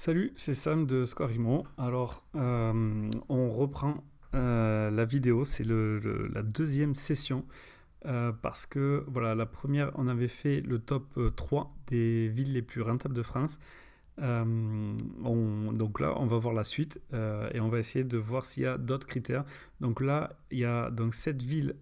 Salut, c'est Sam de Squarimo. Alors, on reprend la vidéo, c'est la deuxième session parce que voilà, la première, on avait fait le top 3 des villes les plus rentables de France. Donc là, on va voir la suite et on va essayer de voir s'il y a d'autres critères. Donc là, il y a donc 7 villes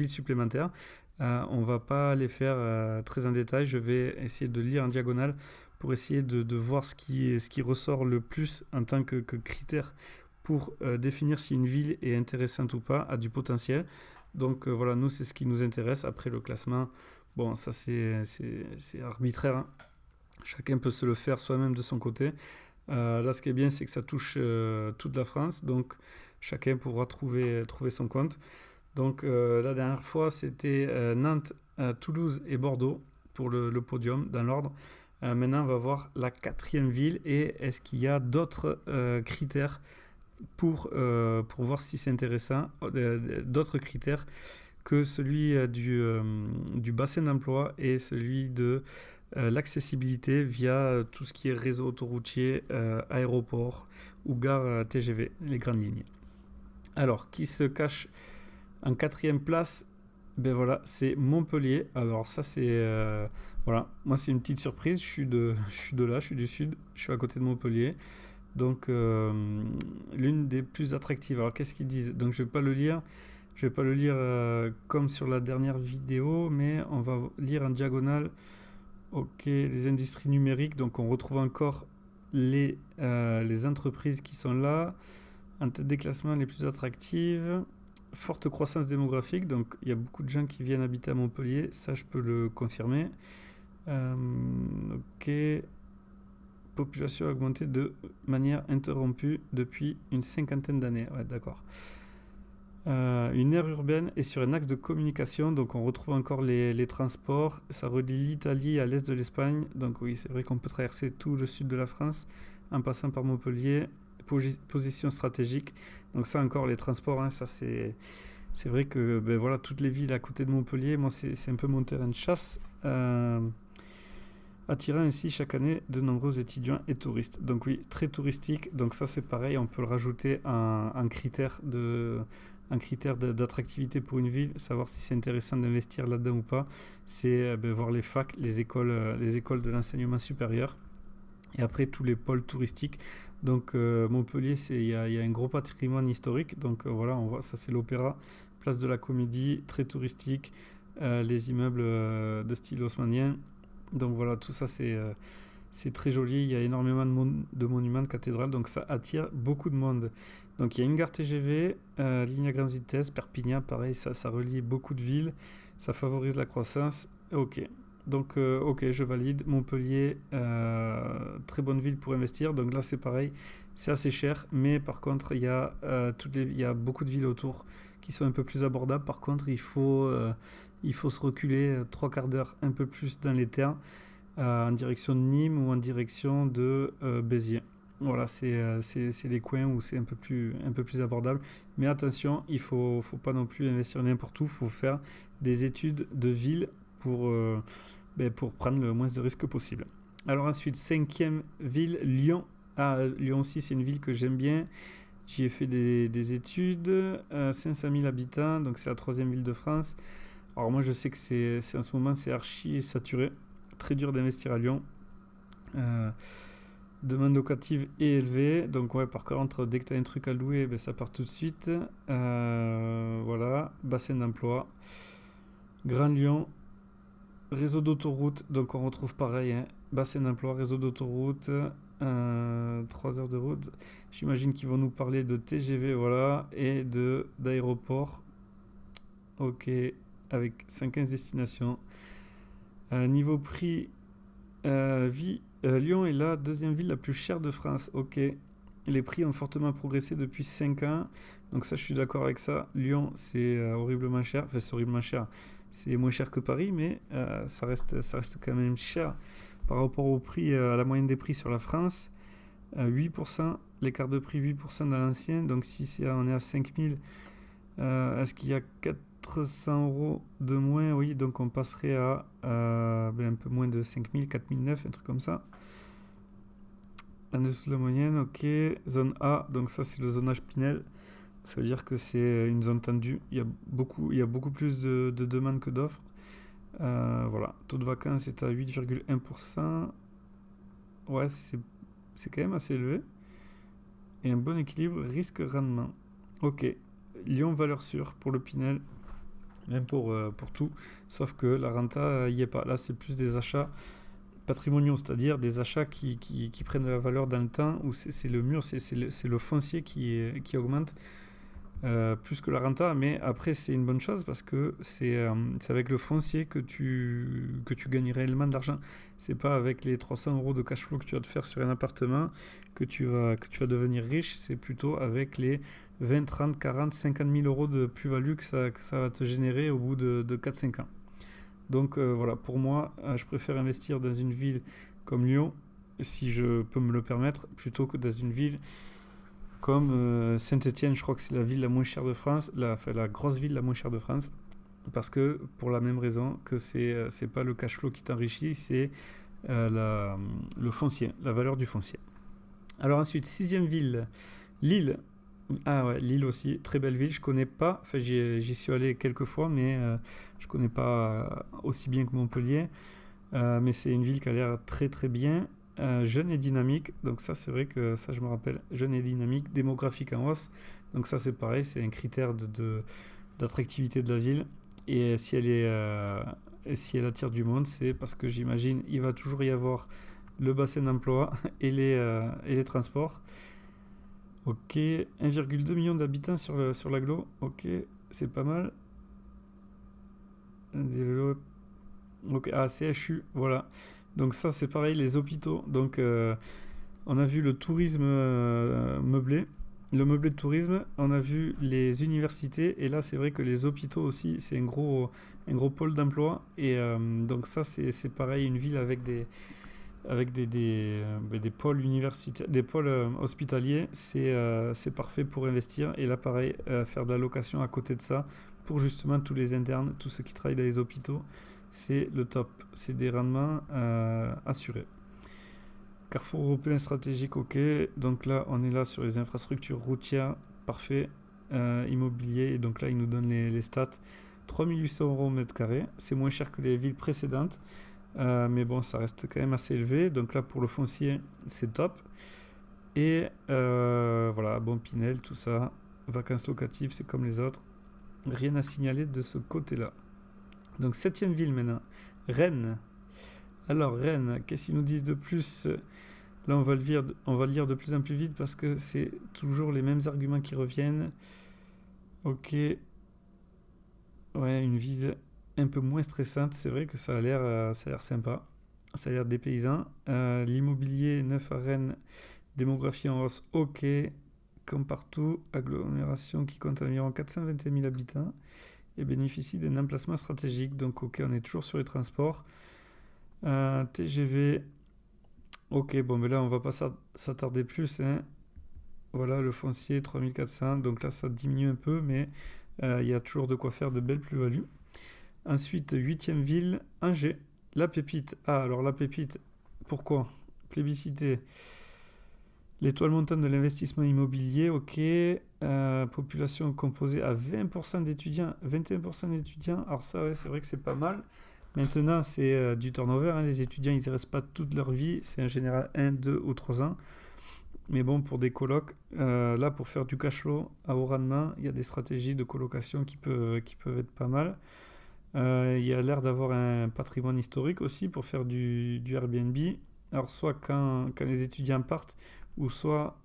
supplémentaires. On va pas les faire très en détail. Je vais essayer de lire en diagonale pour essayer de voir ce qui ressort le plus en tant que critère pour définir si une ville est intéressante ou pas, a du potentiel. Donc voilà, nous, c'est ce qui nous intéresse. Après, le classement, bon, ça c'est arbitraire, hein. Chacun peut se le faire soi-même de son côté. Là, ce qui est bien, c'est que ça touche toute la France. Donc, chacun pourra trouver son compte. Donc, la dernière fois, c'était Nantes, Toulouse et Bordeaux pour le podium dans l'ordre. Maintenant, on va voir la quatrième ville et est-ce qu'il y a d'autres critères pour voir si c'est intéressant, d'autres critères que celui du bassin d'emploi et celui de l'accessibilité via tout ce qui est réseau autoroutier, aéroport ou gare TGV, les grandes lignes. Alors, qui se cache en quatrième place? Ben voilà, c'est Montpellier. Alors ça c'est voilà, moi c'est une petite surprise. Je suis de là, je suis du sud, je suis à côté de Montpellier. Donc l'une des plus attractives. Alors qu'est-ce qu'ils disent? Donc je vais pas le lire. Je vais pas le lire comme sur la dernière vidéo, mais on va lire en diagonale. Ok, les industries numériques. Donc on retrouve encore les entreprises qui sont là. En tête des classements les plus attractives. Forte croissance démographique, donc il y a beaucoup de gens qui viennent habiter à Montpellier, ça je peux le confirmer. Ok, population a augmenté de manière interrompue depuis une cinquantaine d'années, ouais d'accord. Une aire urbaine est sur un axe de communication, donc on retrouve encore les transports, ça relie l'Italie à l'est de l'Espagne, donc oui c'est vrai qu'on peut traverser tout le sud de la France en passant par Montpellier. Position stratégique, donc ça encore les transports, hein, ça c'est vrai que ben voilà, toutes les villes à côté de Montpellier, moi c'est un peu mon terrain de chasse, attirant ainsi chaque année de nombreux étudiants et touristes. Donc oui, très touristique, donc ça c'est pareil, on peut le rajouter un critère d'attractivité pour une ville, savoir si c'est intéressant d'investir là-dedans ou pas, c'est ben, voir les facs, les écoles de l'enseignement supérieur. Et après, tous les pôles touristiques. Donc, Montpellier, il y a un gros patrimoine historique. Donc, voilà, on voit, ça c'est l'Opéra, place de la Comédie, très touristique. Les immeubles de style haussmannien. Donc, voilà, tout ça, c'est très joli. Il y a énormément de monuments, de cathédrales. Donc, ça attire beaucoup de monde. Donc, il y a une gare TGV, ligne à grande vitesse, Perpignan, pareil, ça relie beaucoup de villes. Ça favorise la croissance. Ok. Donc, ok, je valide. Montpellier, très bonne ville pour investir. Donc là, c'est pareil, c'est assez cher, mais par contre, il y a beaucoup de villes autour qui sont un peu plus abordables. Par contre, il faut se reculer trois quarts d'heure, un peu plus dans les terres, en direction de Nîmes ou en direction de Béziers. Voilà, c'est les coins où c'est un peu plus abordable. Mais attention, il faut pas non plus investir n'importe où. Il faut faire des études de ville pour prendre le moins de risques possible. Alors ensuite, cinquième ville, Lyon. Ah, Lyon aussi, c'est une ville que j'aime bien. J'y ai fait des études. 500 000 habitants, donc c'est la troisième ville de France. Alors moi, je sais que en ce moment, c'est archi saturé. Très dur d'investir à Lyon. Demande locative est élevée. Donc ouais, par contre, dès que tu as un truc à louer, ben, ça part tout de suite. Voilà, bassin d'emploi. Grand Lyon, réseau d'autoroute, donc on retrouve pareil, hein, bassin d'emploi, réseau d'autoroute, 3 heures de route. J'imagine qu'ils vont nous parler de TGV, voilà, et d'aéroport. Ok, avec 15 destinations. Niveau prix, Lyon est la deuxième ville la plus chère de France. Ok, les prix ont fortement progressé depuis 5 ans. Donc ça, je suis d'accord avec ça. Lyon, c'est horriblement cher. Enfin, c'est horriblement cher. C'est moins cher que Paris, mais ça reste quand même cher par rapport au prix, à la moyenne des prix sur la France. 8%, l'écart de prix 8% dans l'ancien. Donc si on est à 5000, est-ce qu'il y a 400 euros de moins? Oui, donc on passerait à un peu moins de 5000, 4009, un truc comme ça. En dessous de la moyenne, ok. Zone A, donc ça c'est le zonage Pinel. Ça veut dire que c'est une zone tendue. Il y a beaucoup plus de demandes que d'offres. Voilà, taux de vacances est à 8,1%. Ouais, c'est quand même assez élevé. Et un bon équilibre risque-rendement. Ok, Lyon valeur sûre pour le Pinel, même pour tout. Sauf que la renta y est pas. Là, c'est plus des achats patrimoniaux, c'est-à-dire des achats qui prennent de la valeur dans le temps, où c'est le mur, c'est le foncier qui augmente plus que la renta, mais après c'est une bonne chose parce que c'est avec le foncier que tu gagnes réellement de l'argent. C'est pas avec les 300 euros de cash flow que tu vas te faire sur un appartement que tu vas devenir riche, c'est plutôt avec les 20, 30, 40, 50 000 euros de plus-value que ça va te générer au bout de 4-5 ans. Donc voilà, pour moi, je préfère investir dans une ville comme Lyon, si je peux me le permettre, plutôt que dans une ville comme Saint-Étienne. Je crois que c'est la ville la moins chère de France, la grosse ville la moins chère de France, parce que pour la même raison que c'est pas le cash flow qui t'enrichit, c'est le foncier, la valeur du foncier. Alors ensuite, sixième ville, Lille. Ah ouais, Lille aussi, très belle ville. Je connais pas, enfin j'y suis allé quelques fois, mais je connais pas aussi bien que Montpellier. Mais c'est une ville qui a l'air très très bien, jeune et dynamique. Donc ça, c'est vrai que ça, je me rappelle, jeune et dynamique, démographique en hausse. Donc ça, c'est pareil, c'est un critère d'attractivité de la ville. Et si elle attire du monde, c'est parce que j'imagine il va toujours y avoir le bassin d'emploi et les transports. Ok, 1,2 million d'habitants sur l'agglo. Ok, c'est pas mal. Ok, ah, CHU, voilà. Donc ça, c'est pareil, les hôpitaux. Donc on a vu le tourisme meublé, le meublé de tourisme. On a vu les universités. Et là, c'est vrai que les hôpitaux aussi, c'est un gros pôle d'emploi. Et donc ça, c'est pareil, une ville avec des pôles universitaires, des pôles hospitaliers, c'est parfait pour investir. Et là, pareil, faire de la location à côté de ça, pour justement tous les internes, tous ceux qui travaillent dans les hôpitaux, c'est le top. C'est des rendements assurés. Carrefour européen stratégique, ok. Donc là, on est là sur les infrastructures routières, parfait. Immobilier, et donc là, il nous donne les stats. 3800 euros au mètre carré, c'est moins cher que les villes précédentes. Mais bon, ça reste quand même assez élevé. Donc là, pour le foncier, c'est top. Et voilà, bon, Pinel, tout ça. Vacances locatives, c'est comme les autres. Rien à signaler de ce côté-là. Donc, septième ville maintenant. Rennes. Alors, Rennes, qu'est-ce qu'ils nous disent de plus? Là, on va le lire de plus en plus vite parce que c'est toujours les mêmes arguments qui reviennent. Ok. Ouais, une ville un peu moins stressante. C'est vrai que ça a l'air sympa. Ça a l'air dépaysant. L'immobilier neuf à Rennes, démographie en hausse, ok. Comme partout, agglomération qui compte environ 421 000 habitants et bénéficie d'un emplacement stratégique. Donc, ok, on est toujours sur les transports. TGV, ok, bon, mais là, on va pas s'attarder plus, hein. Voilà, le foncier, 3400. Donc là, ça diminue un peu, mais il y a toujours de quoi faire de belles plus-values. Ensuite, huitième ville, Angers. La pépite. Ah, alors la pépite, pourquoi? Plébiscité. L'étoile montante de l'investissement immobilier, ok. Population composée à 20% d'étudiants, 21% d'étudiants. Alors ça, ouais, c'est vrai que c'est pas mal. Maintenant, c'est du turnover, hein. Les étudiants, ils ne restent pas toute leur vie. C'est en général 1, 2 ou 3 ans. Mais bon, pour des colocs, là, pour faire du cash flow à haut rendement, il y a des stratégies de colocation qui peuvent être pas mal. Il y a l'air d'avoir un patrimoine historique aussi pour faire du Airbnb. Alors, soit quand les étudiants partent, ou soit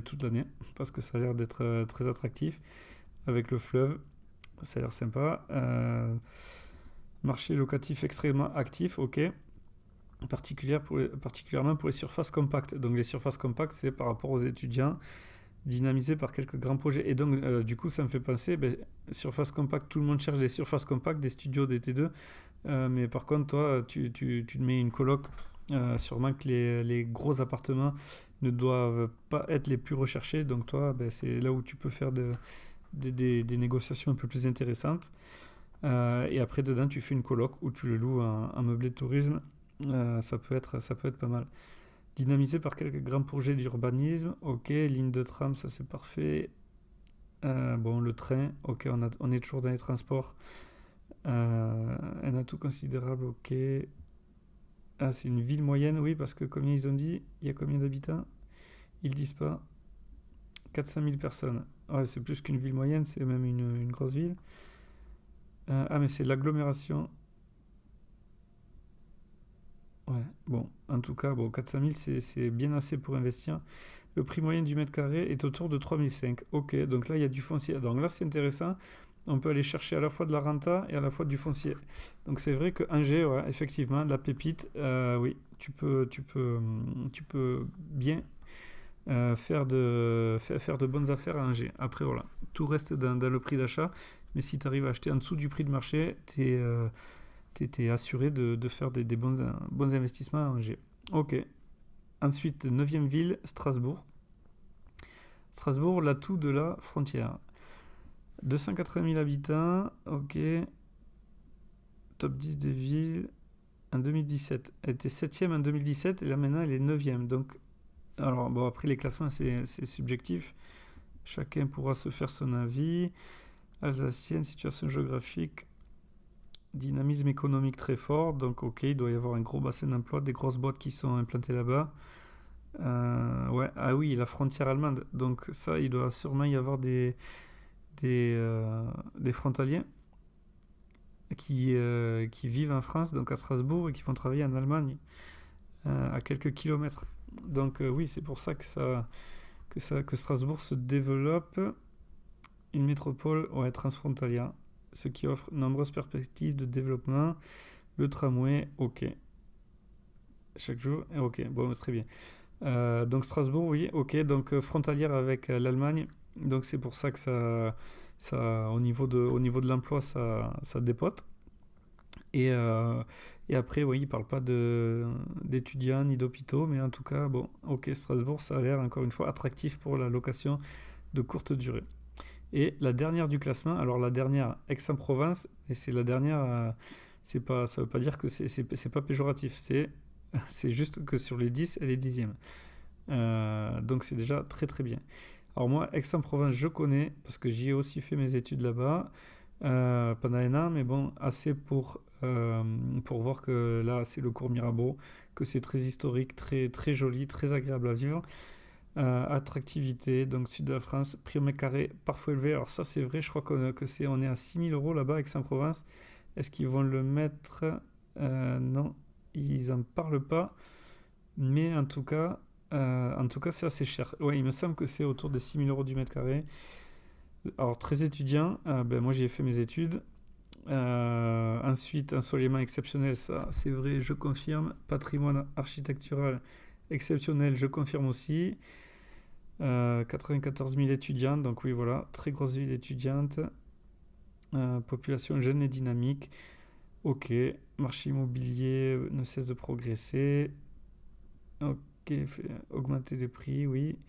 toute l'année, parce que ça a l'air d'être très attractif avec le fleuve. Ça a l'air sympa. Marché locatif extrêmement actif, ok. Particulièrement pour les surfaces compactes. Donc les surfaces compactes, c'est par rapport aux étudiants, dynamisés par quelques grands projets. Et donc, du coup, ça me fait penser, surface compacte, tout le monde cherche des surfaces compactes, des studios, des T2. Mais par contre, toi, tu te mets une coloc. Sûrement que les gros appartements ne doivent pas être les plus recherchés. Donc toi, c'est là où tu peux faire des négociations un peu plus intéressantes. Et après, dedans, tu fais une coloc ou tu le loues en meublé de tourisme. Ça peut être pas mal. Dynamisé par quelques grands projets d'urbanisme. Ok, ligne de tram, ça c'est parfait. Bon, le train, ok, on est toujours dans les transports. Un atout considérable, ok. Ah, c'est une ville moyenne, oui, parce que combien ils ont dit? Il y a combien d'habitants? Ils disent pas. 400 000 personnes. Ouais, c'est plus qu'une ville moyenne, c'est même une grosse ville. Ah, mais c'est l'agglomération. Ouais, bon, en tout cas, bon, 400 000, c'est bien assez pour investir. Le prix moyen du mètre carré est autour de 3 500. Ok, donc là, il y a du foncier. Donc là, c'est intéressant. On peut aller chercher à la fois de la renta et à la fois du foncier. Donc c'est vrai que Angers, ouais, effectivement, la pépite, oui, tu peux bien faire de bonnes affaires à Angers. Après, voilà, tout reste dans le prix d'achat. Mais si tu arrives à acheter en dessous du prix de marché, t'es assuré de faire des bons investissements à Angers. Ok. Ensuite, neuvième ville, Strasbourg. Strasbourg, l'atout de la frontière. 280 000 habitants, ok. Top 10 des villes en 2017. Elle était 7e en 2017 et là maintenant elle est 9e. Donc, alors bon, après les classements c'est subjectif. Chacun pourra se faire son avis. Alsacienne, situation géographique, dynamisme économique très fort. Donc, ok, il doit y avoir un gros bassin d'emploi, des grosses boîtes qui sont implantées là-bas. Ouais, ah oui, la frontière allemande. Donc, ça, il doit sûrement y avoir des frontaliers qui vivent en France, donc à Strasbourg, et qui vont travailler en Allemagne, à quelques kilomètres. Donc, oui, c'est pour ça que Strasbourg se développe. Une métropole, ouais, transfrontalière, ce qui offre nombreuses perspectives de développement. Le tramway, ok. Chaque jour, ok, bon, très bien. Donc Strasbourg, oui, ok, donc frontalière avec l'Allemagne. Donc c'est pour ça que au niveau de l'emploi, ça dépote. Et, euh, et après, oui, il ne parle pas d'étudiants ni d'hôpitaux, mais en tout cas, bon, ok, Strasbourg, ça a l'air encore une fois attractif pour la location de courte durée. Et la dernière du classement, alors la dernière, Aix-en-Provence, et c'est la dernière, ça veut pas dire que c'est pas péjoratif, c'est juste que sur les 10, elle est dixième. Donc c'est déjà très très bien. Alors moi, Aix-en-Provence, je connais, parce que j'y ai aussi fait mes études là-bas, pendant un an, mais bon, assez pour voir que là, c'est le cours Mirabeau, que c'est très historique, très, très joli, très agréable à vivre. Attractivité, donc sud de la France, prix au mètre carré parfois élevé. Alors ça c'est vrai, je crois on est à 6 000 € là-bas avec Aix-en-Provence. Est-ce qu'ils vont le mettre? Non, ils en parlent pas. Mais en tout cas c'est assez cher. Ouais, il me semble que c'est autour des 6 000 € du mètre carré. Alors très étudiant, ben, moi j'y ai fait mes études. Ensuite, ensoleillement exceptionnel, ça c'est vrai, je confirme. Patrimoine architectural exceptionnel, je confirme aussi. 94 000 étudiants, donc oui, voilà, très grosse ville étudiante. Population jeune et dynamique. Ok, marché immobilier ne cesse de progresser. Ok, augmenter les prix, oui.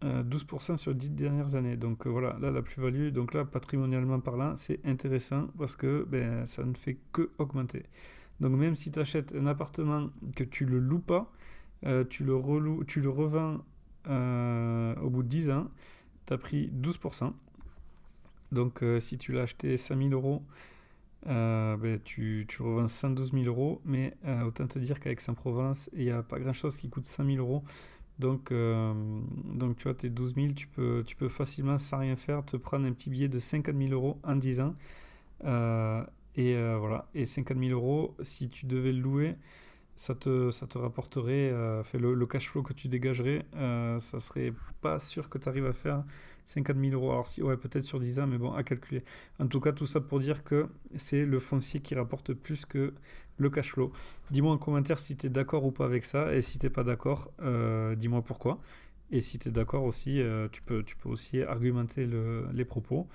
12% sur les 10 dernières années. Donc voilà, là la plus-value, donc là patrimonialement parlant, c'est intéressant parce que ben, ça ne fait que augmenter. Donc même si tu achètes un appartement que tu le loues pas, tu le revends au bout de 10 ans, tu as pris 12%. Donc si tu l'as acheté 5 000 €, ben, tu le revends 112 000 €. Mais autant te dire qu'Aix-en-Provence, il n'y a pas grand-chose qui coûte 5 000 €. Donc tu vois, tes 12 000, tu peux facilement, sans rien faire, te prendre un petit billet de 50 000 € en 10 ans. Voilà. Et 50 000 €, si tu devais le louer, ça te rapporterait, le cash flow que tu dégagerais, ça serait pas sûr que tu arrives à faire 50 000 €. Alors, si, ouais, peut-être sur 10 ans, mais bon, à calculer. En tout cas, tout ça pour dire que c'est le foncier qui rapporte plus que le cash flow. Dis-moi en commentaire si tu es d'accord ou pas avec ça, et si tu n'es pas d'accord, dis-moi pourquoi. Et si tu es d'accord aussi, tu peux aussi argumenter les propos.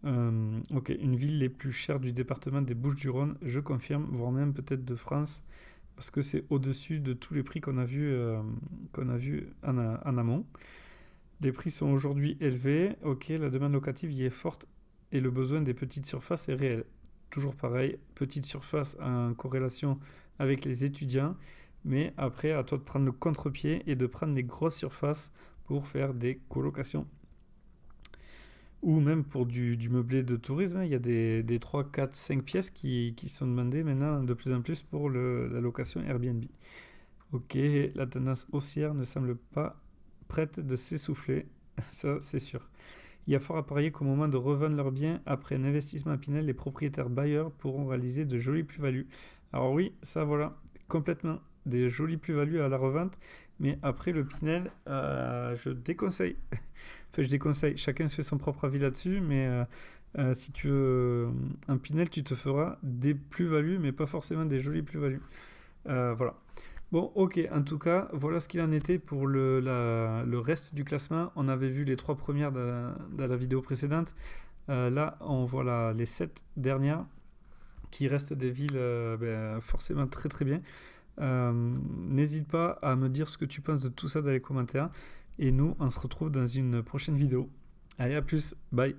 Ok, une ville les plus chères du département des Bouches-du-Rhône, je confirme, voire même peut-être de France, parce que c'est au-dessus de tous les prix qu'on a vu en amont. Les prix sont aujourd'hui élevés, ok, la demande locative y est forte et le besoin des petites surfaces est réel. Toujours pareil, petite surface en corrélation avec les étudiants, Mais après, à toi de prendre le contre-pied et de prendre les grosses surfaces pour faire des colocations. Ou même pour du meublé de tourisme, il y a des 3, 4, 5 pièces qui sont demandées maintenant de plus en plus pour la location Airbnb. Ok, la tendance haussière ne semble pas prête de s'essouffler, ça c'est sûr. Il y a fort à parier qu'au moment de revendre leurs biens après un investissement à Pinel, les propriétaires bailleurs pourront réaliser de jolies plus-values. Alors oui, ça voilà, complètement des jolies plus-values à la revente, mais après le Pinel, je déconseille. Enfin, je déconseille, chacun se fait son propre avis là-dessus, mais si tu veux un Pinel, tu te feras des plus-values, mais pas forcément des jolies plus-values. Voilà. Bon, ok, en tout cas, voilà ce qu'il en était pour le reste du classement. On avait vu les 3 premières dans la vidéo précédente. Là, on voit les 7 dernières qui restent des villes forcément très très bien. N'hésite pas à me dire ce que tu penses de tout ça dans les commentaires. Et nous, on se retrouve dans une prochaine vidéo. Allez, à plus, bye.